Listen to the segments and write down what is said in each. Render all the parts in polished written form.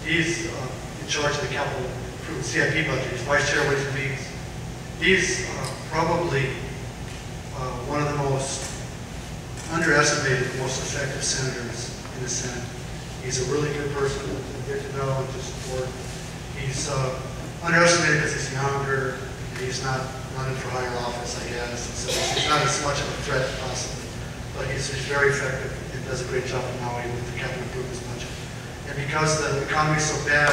He's in charge of the capital improvement CIP budget. He's Vice Chair of Ways and Means. He's probably one of the most underestimated, most effective senators in the Senate. He's a really good person to get to know and to support. He's underestimated because he's younger, and he's not running for higher office, I guess. So he's not as much of a threat, possibly. But he's very effective and does a great job in Maui with the capital improvements budget. And because the economy is so bad,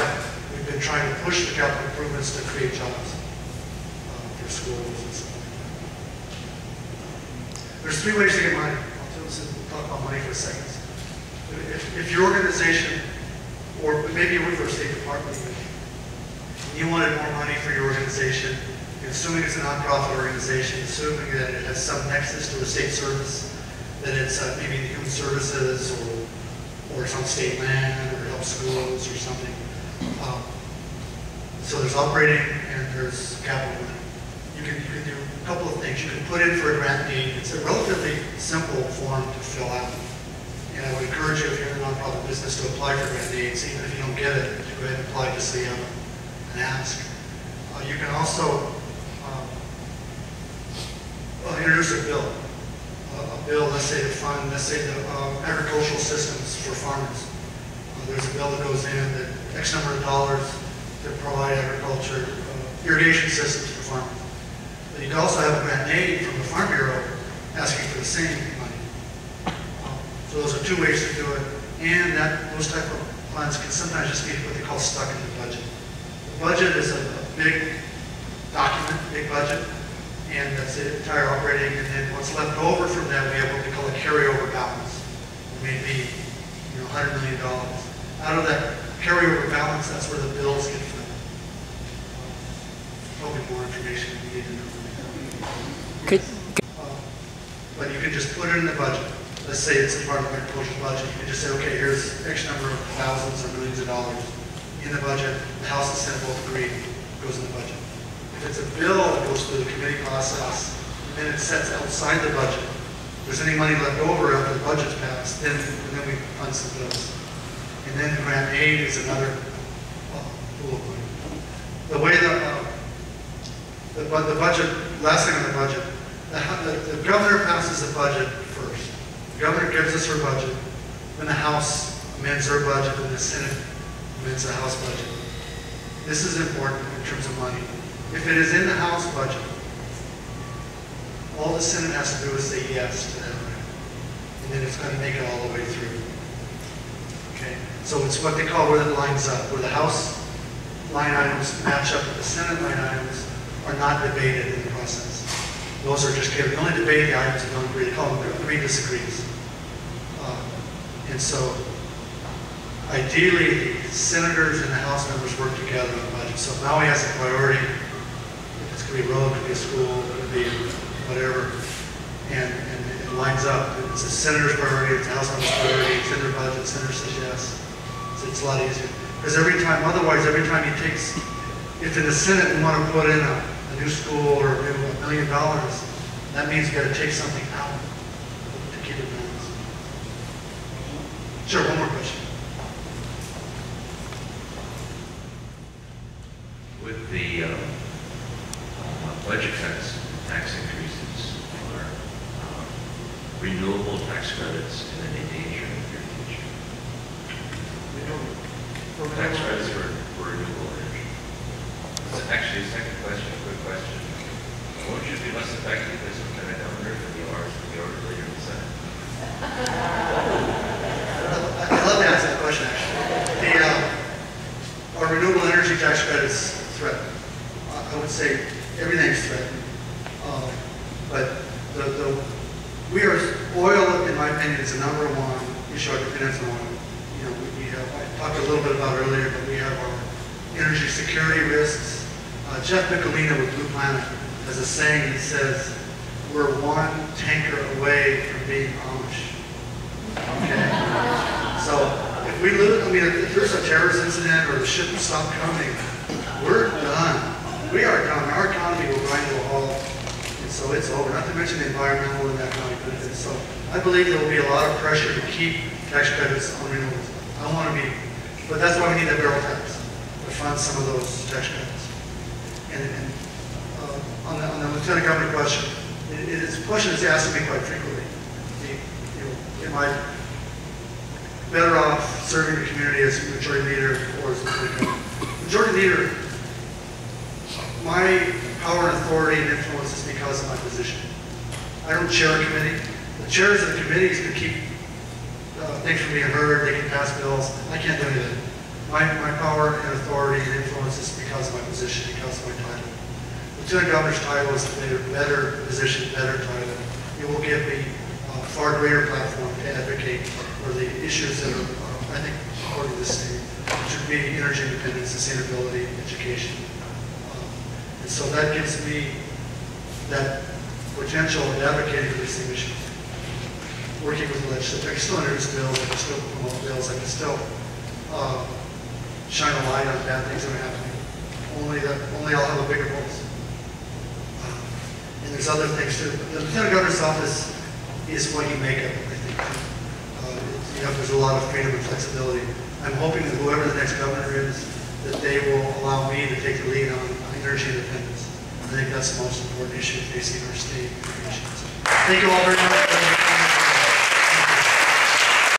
we've been trying to push the capital improvements to create jobs for schools and stuff like that. There's 3 ways to get money. We'll talk about money for a second. If your organization, or maybe you work for a state department, and you wanted more money for your organization, assuming it's a nonprofit organization, assuming that it has some nexus to a state service, that it's maybe the human services or it's on state land or helps schools or something. So there's operating and there's capital money. You can do a couple of things. You can put in for a grant need. It's a relatively simple form to fill out. And I would encourage you, if you're in the nonprofit business, to apply for grant needs. Even if you don't get it, to go ahead and apply just so you have an ask. You can also introduce a bill. A bill, let's say to fund, let's say the agricultural systems for farmers. There's a bill that goes in that X number of dollars to provide agriculture, irrigation systems for farmers. But you can also have a grant aid from the Farm Bureau asking for the same money. So those are 2 ways to do it. And those type of funds can sometimes just be what they call stuck in the budget. The budget is a big document, big budget. And that's the entire operating, and then what's left over from that, we have what we call a carryover balance. It may be, $100 million. Out of that carryover balance, that's where the bills get filled. Probably more information you need to know. But you can just put it in the budget. Let's say it's a part of the agricultural budget. You can just say, okay, here's X number of thousands or millions of dollars in the budget. The House and Senate both agree, it goes in the budget. If it's a bill that goes through the committee process, and then it sets outside the budget, if there's any money left over after the budget's passed, then we fund some bills. And then the grant aid is another pool of money. The way the budget, last thing on the budget, the governor passes the budget first. The governor gives us her budget, then the House amends her budget, and the Senate amends the House budget. This is important in terms of money. If it is in the House budget, all the Senate has to do is say yes to that grant. And then it's going to make it all the way through. Okay? So it's what they call where it lines up, where the House line items match up with the Senate line items are not debated in the process. Those are just carried. We only debate the items that don't agree. They call them agree disagrees. And so ideally, the senators and the House members work together on the budget. So if Maui has a priority, it could be a road, it could be a school, it could be whatever, and it lines up. It's a senator's priority, it's a House member's priority, it's in their budget, the senator says yes. So it's a lot easier. Because otherwise, every time he takes, if in the Senate we want to put in a new school or maybe $1 million, that means you got to take something out to keep it balanced. Sure, one more question. With the budget cuts, tax increases, or renewable tax credits in any danger of your future? Tax credits for renewable energy. So actually, second question, quick question. Won't you be less effective as a lieutenant governor for the order leader in the Senate? I'd love to answer that question, actually. Our renewable energy tax credits threatened. I would say everything's threatened. But oil, in my opinion, is the #1 issue our dependence on. I talked a little bit about earlier, but we have our energy security risks. Jeff Nicolina with Blue Planet has a saying that says, we're one tanker away from being Amish. Okay? So if we lose, if there's a terrorist incident or the ship stops coming, we're done. We are done. Our economy will grind to a halt. And so it's over. Not to mention the environmental and economic benefits. So I believe there will be a lot of pressure to keep tax credits on renewables. I want to be But that's why we need that barrel tax, to fund some of those tax credits. And on the Lieutenant Governor question, it is a question that's asked of me quite frequently. Am I better off serving the community as majority leader or as Lieutenant Governor? Majority leader, my power and authority and influence is because of my position. I don't chair a committee. The chairs of the committees can keep things from being heard, they can pass bills. I can't do anything. My power and authority and influence is because of my position, because of my title. Lieutenant Governor's title is a better position, better title. It will give me a far greater platform to advocate for the issues that are, I think, important to the state, which would be energy independence, sustainability, education. And so that gives me that potential of advocating for these same issues. Working with the legislature, I can still introduce bills, I can still promote bills, I can still shine a light on bad things that are happening. Only I'll have a bigger voice. And there's other things too. The Lieutenant Governor's office is what you make of it, I think. There's a lot of freedom and flexibility. I'm hoping that whoever the next governor is, that they will allow me to take the lead on energy independence. I think that's the most important issue facing our state. Thank you all very much.